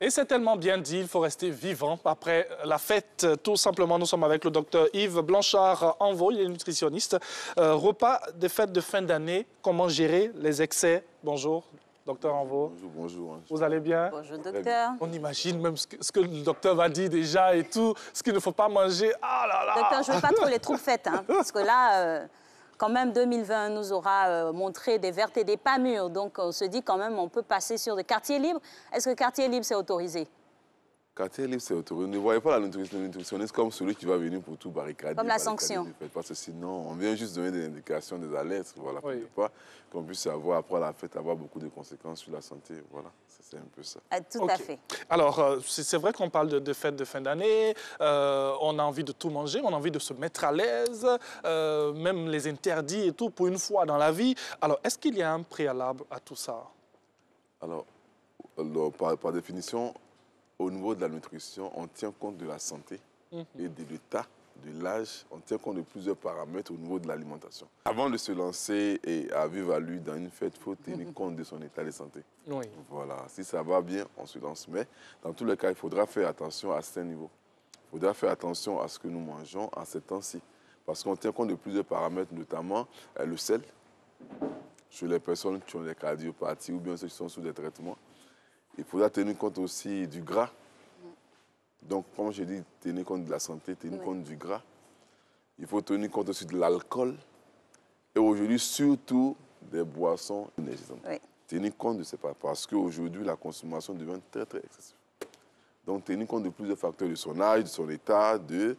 Et c'est tellement bien dit, il faut rester vivant. Après la fête, tout simplement, nous sommes avec le docteur Yves Blanchard-Envaux, il est nutritionniste. Repas des fêtes de fin d'année, comment gérer les excès? Bonjour, docteur Envaux. Bonjour, bonjour. Vous allez bien? Bonjour, docteur. On imagine même ce que le docteur va dire déjà et tout, ce qu'il ne faut pas manger. Ah là là! Docteur, je ne veux pas trop les troupes faites, hein, parce que là, quand même, 2020 nous aura montré des vertes et des pas mûres. Donc, on se dit quand même, on peut passer sur des quartiers libres. Est-ce que quartier libre, c'est autorisé? Quartier libre, c'est autorisé. Ne voyez pas la nutritionniste comme celui qui va venir pour tout barricader. Comme la sanction. Parce que sinon, on vient juste donner des indications, des alertes, voilà, pour Oui. ne pas qu'on puisse avoir, après la fête, avoir beaucoup de conséquences sur la santé. Voilà, c'est un peu ça. Tout à fait. Alors, c'est vrai qu'on parle de fêtes de fin d'année, on a envie de tout manger, on a envie de se mettre à l'aise, même les interdits et tout, pour une fois dans la vie. Alors, est-ce qu'il y a un préalable à tout ça? Alors par définition, au niveau de la nutrition, on tient compte de la santé et de l'état, de l'âge. On tient compte de plusieurs paramètres au niveau de l'alimentation. Avant de se lancer et à vivre à lui dans une fête, il faut tenir compte de son état de santé. Oui. Voilà, si ça va bien, on se lance. Mais dans tous les cas, il faudra faire attention à certains niveaux. Il faudra faire attention à ce que nous mangeons à ces temps-ci. Parce qu'on tient compte de plusieurs paramètres, notamment le sel, chez les personnes qui ont des cardiopathies ou bien ceux qui sont sous des traitements. Il faudra tenir compte aussi du gras. Donc, comme je dis, tenir compte de la santé, tenir compte du gras. Il faut tenir compte aussi de l'alcool. Et aujourd'hui, surtout des boissons énergisantes. Oui. Tenir compte de ces pas parce qu'aujourd'hui, la consommation devient très, très excessive. Donc, tenir compte de plusieurs facteurs de son âge, de son état, de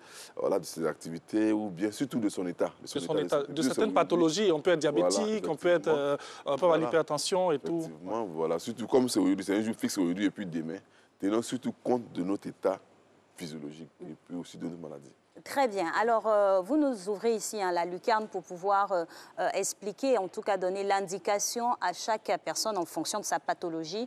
ses activités ou bien surtout de son état. De certaines pathologies. On peut être diabétique, on peut être avoir l'hypertension et tout. Effectivement, voilà. Surtout comme c'est aujourd'hui, c'est un jour fixe aujourd'hui et puis demain. Tenons surtout compte de notre état physiologique et puis aussi de nos maladies. Très bien. Alors, vous nous ouvrez ici la lucarne pour pouvoir expliquer, en tout cas donner l'indication à chaque personne en fonction de sa pathologie,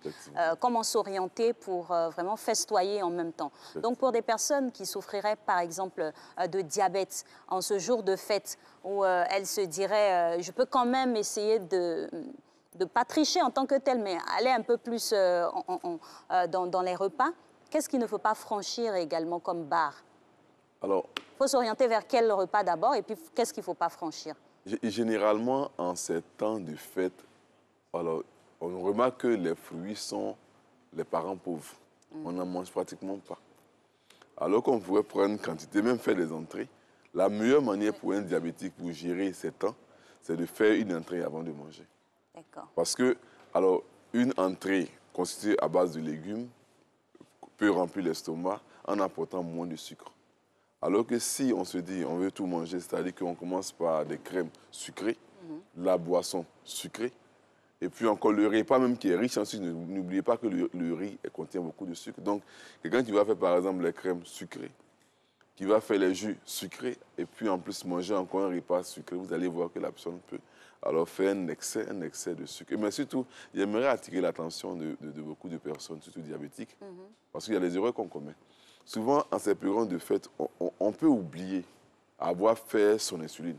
comment s'orienter pour vraiment festoyer en même temps. Donc, pour des personnes qui souffriraient, par exemple, de diabète en ce jour de fête, où elles se diraient, je peux quand même essayer de ne pas tricher en tant que tel, mais aller un peu plus dans les repas, qu'est-ce qu'il ne faut pas franchir également comme barre? Alors, il faut s'orienter vers quel repas d'abord et puis qu'est-ce qu'il ne faut pas franchir? Généralement, en ces temps de fête, alors, on remarque que les fruits sont les parents pauvres. On n'en mange pratiquement pas. Alors qu'on pourrait prendre une quantité, même faire des entrées. La meilleure manière pour un diabétique pour gérer ces temps, c'est de faire une entrée avant de manger. D'accord. Parce que, alors, une entrée constituée à base de légumes peut remplir l'estomac en apportant moins de sucre. Alors que si on se dit on veut tout manger, c'est-à-dire qu'on commence par des crèmes sucrées, la boisson sucrée, et puis encore le repas même qui est riche, ensuite n'oubliez pas que le riz contient beaucoup de sucre. Donc quelqu'un qui va faire par exemple les crèmes sucrées, qui va faire les jus sucrés, et puis en plus manger encore un repas sucré, vous allez voir que la personne peut alors faire un excès de sucre. Mais surtout, j'aimerais attirer l'attention de beaucoup de personnes, surtout diabétiques, parce qu'il y a des erreurs qu'on commet. Souvent, en ces périodes de fête, on peut oublier avoir fait son insuline.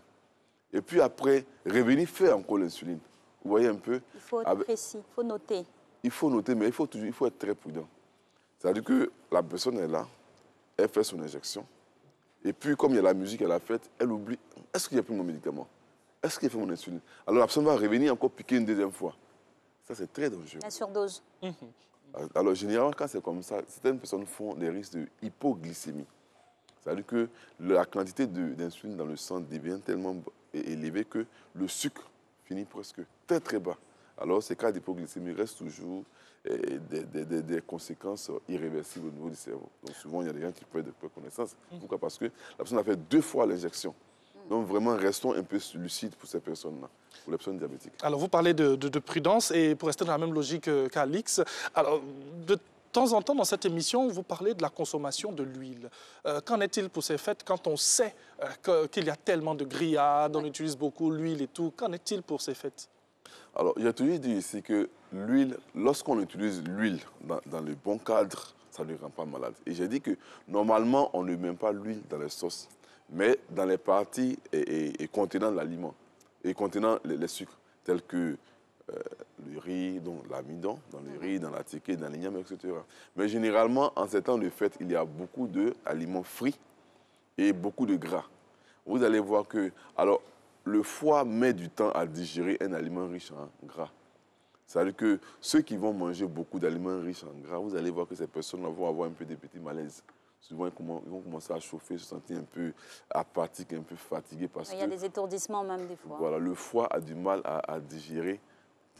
Et puis après, revenir faire encore l'insuline. Vous voyez un peu? Il faut être précis, il faut noter. Il faut noter, mais il faut être très prudent. C'est-à-dire que la personne est là, elle fait son injection. Et puis, comme il y a la musique à la fête, elle oublie, est-ce qu'il y a plus mon médicament? Est-ce qu'il y a fait mon insuline? Alors la personne va revenir encore piquer une deuxième fois. Ça, c'est très dangereux. La surdose. Alors, généralement, quand c'est comme ça, certaines personnes font des risques de hypoglycémie. C'est-à-dire que la quantité d'insuline dans le sang devient tellement élevée que le sucre finit presque très, très bas. Alors, ces cas d'hypoglycémie restent toujours des conséquences irréversibles au niveau du cerveau. Donc, souvent, il y a des gens qui perdent connaissance. Pourquoi? Parce que la personne a fait 2 fois l'injection. Donc, vraiment, restons un peu lucides pour ces personnes-là, pour les personnes diabétiques. Alors, vous parlez de prudence, et pour rester dans la même logique qu'Alix, alors, de temps en temps, dans cette émission, vous parlez de la consommation de l'huile. Qu'en est-il pour ces fêtes, quand on sait qu'il y a tellement de grillades, on utilise beaucoup l'huile et tout, qu'en est-il pour ces fêtes? Alors, j'ai toujours dit ici que l'huile, lorsqu'on utilise l'huile dans le bon cadre, ça ne rend pas malade. Et j'ai dit que, normalement, on ne met pas l'huile dans les sauces, mais dans les parties contenant l'aliment et contenant les sucres, tels que le riz, donc l'amidon, dans le riz, dans la tiquée, dans l'igname, etc. Mais généralement, en ces temps de fête, il y a beaucoup d'aliments frits et beaucoup de gras. Vous allez voir que, alors, le foie met du temps à digérer un aliment riche en gras. C'est-à-dire que ceux qui vont manger beaucoup d'aliments riches en gras, vous allez voir que ces personnes vont avoir un peu des petits malaises. Souvent, ils vont commencer à chauffer, se sentir un peu apathiques, un peu fatigués. Parce il y a des étourdissements même des fois. Voilà, le foie a du mal à digérer.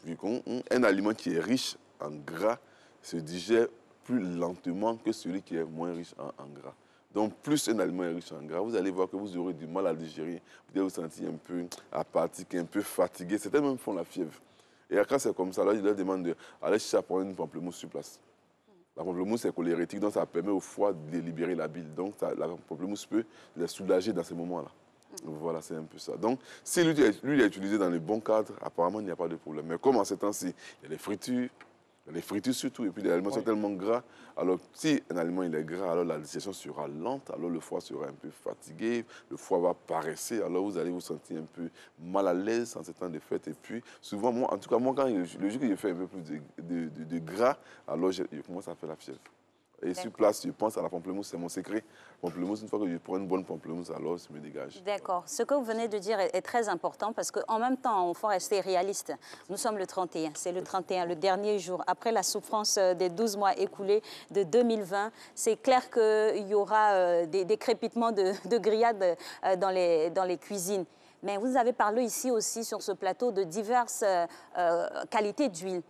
Vu qu'un aliment qui est riche en gras se digère plus lentement que celui qui est moins riche en gras. Donc, plus un aliment est riche en gras, vous allez voir que vous aurez du mal à digérer. Vous allez vous sentir un peu apathique, un peu fatigué. Certains même font la fièvre. Et quand c'est comme ça, là, je leur demande d'aller chercher à prendre une pamplemousse sur place. La pamplemousse est cholérétique, donc ça permet au foie de libérer la bile. Donc, la pamplemousse peut les soulager dans ces moments-là. Voilà, c'est un peu ça. Donc, si lui est utilisé dans le bon cadre, apparemment, il n'y a pas de problème. Mais comme en ces temps-ci, il y a les fritures surtout, et puis les aliments sont tellement gras. Alors, si un aliment il est gras, alors la digestion sera lente, alors le foie sera un peu fatigué, le foie va paresser, alors vous allez vous sentir un peu mal à l'aise en ces temps de fête. Et puis, souvent, moi, en tout cas, moi, quand le jour que je fais un peu plus de gras, alors je commence à faire la fièvre. Et sur place, je pense à la pamplemousse, c'est mon secret. Pamplemousse, une fois que je prends une bonne pamplemousse, alors ça me dégage. D'accord. Ce que vous venez de dire est très important parce qu'en même temps, il faut rester réaliste. Nous sommes le 31, c'est le 31, le dernier jour. Après la souffrance des 12 mois écoulés de 2020, c'est clair qu'il y aura des crépitements de grillades dans les cuisines. Mais vous avez parlé ici aussi sur ce plateau de diverses qualités d'huile.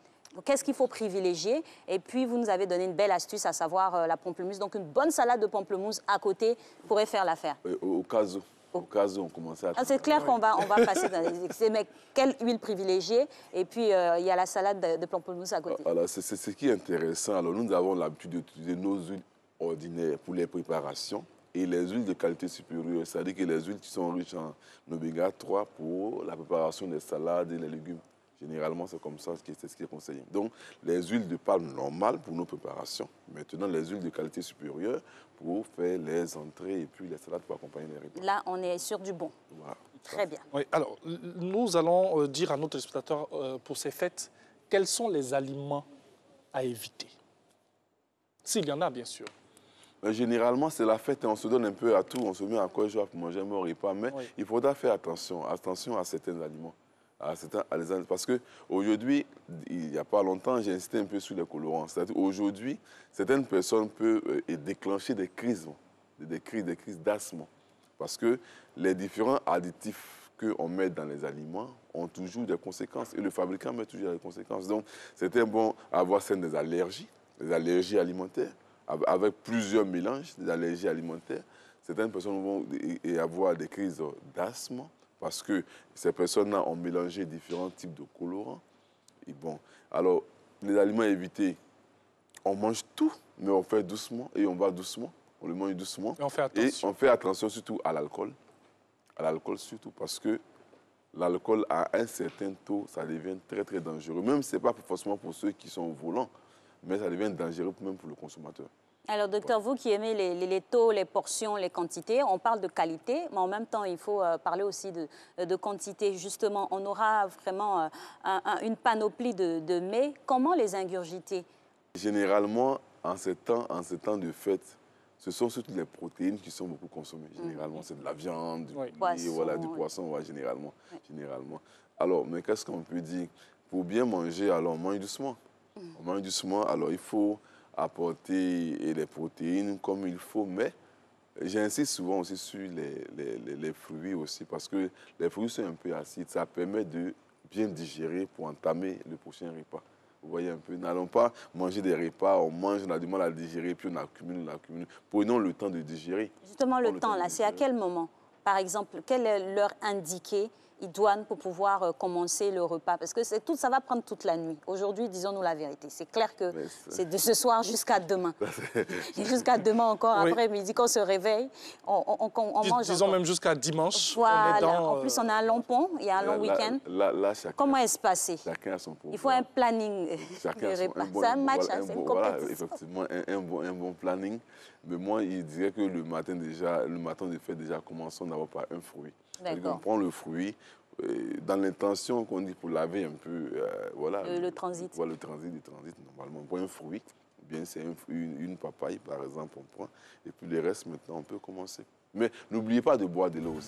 Qu'est-ce qu'il faut privilégier? Et puis, vous nous avez donné une belle astuce, à savoir la pamplemousse. Donc, une bonne salade de pamplemousse à côté pourrait faire l'affaire. Au cas où on commençait à... C'est clair qu'on va passer dans les excès, mais quelle huile privilégier? Et puis, il y a la salade de pamplemousse à côté. Alors, c'est ce qui est intéressant. Alors, nous avons l'habitude d'utiliser nos huiles ordinaires pour les préparations et les huiles de qualité supérieure, c'est-à-dire que les huiles qui sont riches en oméga 3 pour la préparation des salades et les légumes. Généralement, c'est comme ça, c'est ce qui est conseillé. Donc, les huiles de palme normales pour nos préparations. Maintenant, les huiles de qualité supérieure pour faire les entrées et puis les salades pour accompagner les repas. Là, on est sur du bon. Voilà. Très bien. Oui, alors, nous allons dire à nos téléspectateurs pour ces fêtes, quels sont les aliments à éviter? S'il y en a, bien sûr. Mais généralement, c'est la fête et on se donne un peu à tout. On se met à quoi pour manger un bon repas. Mais il faudra faire attention à certains aliments. Parce qu'aujourd'hui, il n'y a pas longtemps, j'ai insisté un peu sur les colorants. C'est-à-dire aujourd'hui, certaines personnes peuvent déclencher des crises d'asthme. Parce que les différents additifs qu'on met dans les aliments ont toujours des conséquences. Et le fabricant met toujours des conséquences. Donc, c'était bon d'avoir des allergies alimentaires, avec plusieurs mélanges d'allergies alimentaires. Certaines personnes vont avoir des crises d'asthme. Parce que ces personnes-là ont mélangé différents types de colorants. Et bon, alors, les aliments à éviter, on mange tout, mais on fait doucement et on va doucement. On le mange doucement. Et on fait attention. Et on fait attention surtout à l'alcool. À l'alcool surtout, parce que l'alcool, à un certain taux, ça devient très, très dangereux. Même si ce n'est pas forcément pour ceux qui sont au volant, mais ça devient dangereux même pour le consommateur. Alors, docteur, vous qui aimez les taux, les portions, les quantités, on parle de qualité, mais en même temps, il faut parler aussi de quantité. Justement, on aura vraiment une panoplie de mets. Comment les ingurgiter? Généralement, en ces temps de fête, ce sont surtout les protéines qui sont beaucoup consommées. Généralement, c'est de la viande, du poulet, voilà, du poisson, ouais, généralement. Alors, mais qu'est-ce qu'on peut dire? Pour bien manger, alors on mange doucement. On mange doucement, alors il faut apporter les protéines comme il faut, mais j'insiste souvent aussi sur les fruits aussi, parce que les fruits sont un peu acides, ça permet de bien digérer pour entamer le prochain repas. Vous voyez un peu, n'allons pas manger des repas, on mange, on a du mal à digérer, puis on accumule. Prenons le temps de digérer. Justement, le temps, là, c'est à quel moment? Par exemple, quelle est l'heure indiquée idoine pour pouvoir commencer le repas? Parce que ça va prendre toute la nuit. Aujourd'hui, disons-nous la vérité. C'est clair que c'est de ce soir jusqu'à demain. Et jusqu'à demain encore, après midi, quand on se réveille, on mange Disons encore. Même jusqu'à dimanche. Voilà. En plus, on a un long pont, il y a un long week-end. Comment est-ce passé? Chacun a son programme. Il faut un planning de repas. C'est un match, c'est une compétition. Voilà, effectivement, un bon planning. Mais moi, il dirait que le matin de fête, déjà, commençons d'abord par un fruit. On prend le fruit, dans l'intention qu'on dit pour laver un peu, voilà. Le transit. Voilà, le transit, normalement. Pour un fruit, bien c'est une papaye, par exemple, on prend. Et puis le reste, maintenant, on peut commencer. Mais n'oubliez pas de boire de l'eau aussi.